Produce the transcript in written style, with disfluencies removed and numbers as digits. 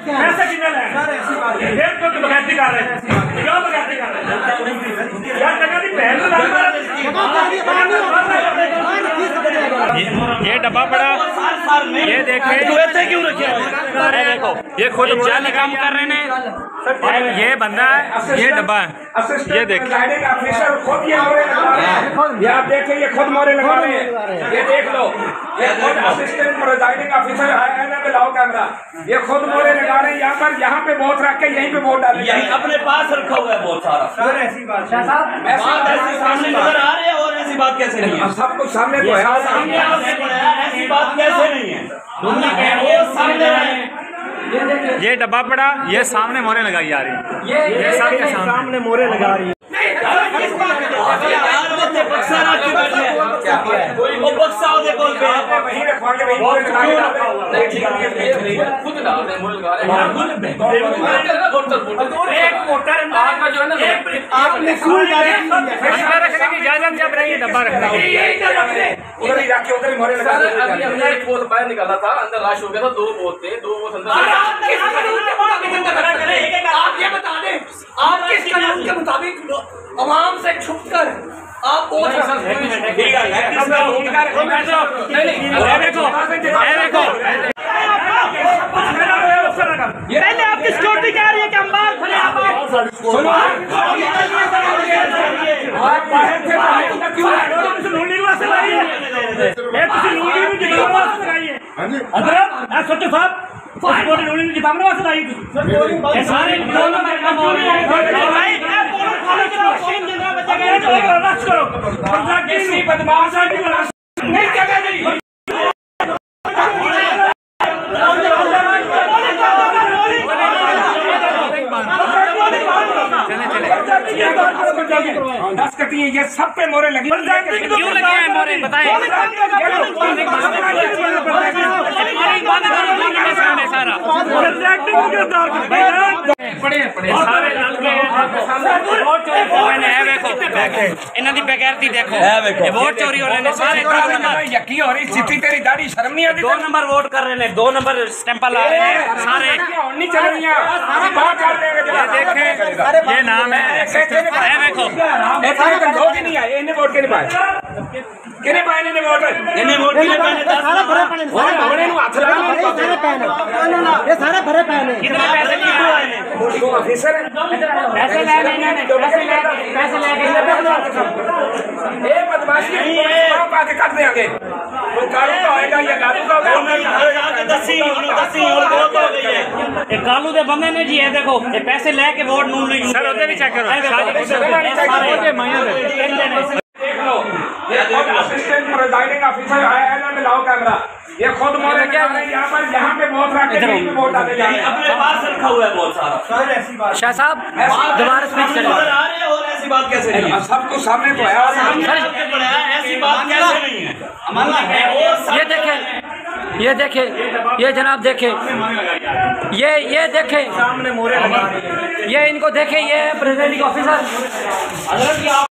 पैसे कितने ले देख तो बगैरती कर रहे हैं, क्यों बगैरती कर रहे हैं यार? जगह की पहल ये डब्बा पड़ा, ये देखे तो ऐसे क्यों रखे? अरे देखो ये खुद जाली काम कर रहे हैं, ये बंदा है, ये डब्बा है, ये देखिए खुद ये मोरे लगा रहे हैं, ये आप देखिए ये खुद मोरे लगा रहे हैं, ये देख लो, ये खुद असिस्टेंट प्रिजाइडिंग ऑफिसर है ना, लाओ कैमरा, ये खुद मोरे लगा रहे हैं यहाँ पे वोट रख के यहीं पे वोट डाले, यहीं अपने पास रखा हुआ है बहुत सारा। सर ऐसी बात ऐसी सामने नजर आ रहे हैं और ऐसी बात कैसे नहीं है? सब कुछ सामने तो है, ऐसी बात कैसे नहीं है? वो सामने है। ये डब्बा पड़ा, ये सामने मोरे लगाई जा रही है, ये सबके सामने मोरे लगा रही है। रखने की इजाजत जब रही है, डब्बा रखने की उधर ही रखे, उधर ही मोरे लगा रहे एक पोत बाहर निकाला था, अंदर राश हो गया था, दो पोत थे, दो पोत अंदर। आप ये बता दें, आप किस कानून के मुताबिक आवाम से छुपकर आप पहले आपकी सिक्योरिटी क्या रही है कि अंबार खुले सोचो साहब जिताने वास्ते लाई सारे बदमाश नहीं जगह नहीं। दस कटी है, ये सब पे मोरे लगी, क्यों लगे हैं मोरे बताएं? सारा इन्हों की बेगैरती देखो, वोट चोरी हो रहे हैं सारे। यकी हो रही चिट्ठी तेरी दाढ़ी शर्म नहीं आती? 2 नंबर वोट कर रहे हैं, 2 नंबर स्टैंप ला रहे हैं सारे। नहीं चल रही है, देखे ये नाम है, देखो लोग नहीं आए, इन्हें वोट के नहीं पाए, किने पाए ने वोट, इन्हें वोट नहीं पाए, सारे भरे पैने, हाथ लगा ये सारे भरे पैने। कितने पैसे लिए आए हैं? तो ऑफिसर पैसे ले ये बदमाशी पाके काट देंगे, वो कालू का होएगा या लालू का होगा? कालू दे बंदे ने जी, ये देखो ये पैसे लेके वोट नून लीग सर होते भी चेक करो, देख लो, ये खुद असिस्टेंट प्रिजाइडिंग ऑफिसर है ना, लाओ कैमरा, ये खुद मोरे क्या रहे हैं यहाँ पे वोट रख के यहीं पे वोट डाले जा रहे हैं, अपने पास रखा हुआ है बहुत सारा। ऐसी बात शाह साहब दोबारा स्पीच करें। नजर आ रहे हैं और ऐसी बात कैसे नहीं है? सब कुछ सामने तो है, ऐसी बात कैसे नहीं है? ये देखे, ये देखे, ये जनाब देखे, ये देखे सामने मोरे लगा, ये इनको देखे, ये प्रेसिडेंट ऑफिसर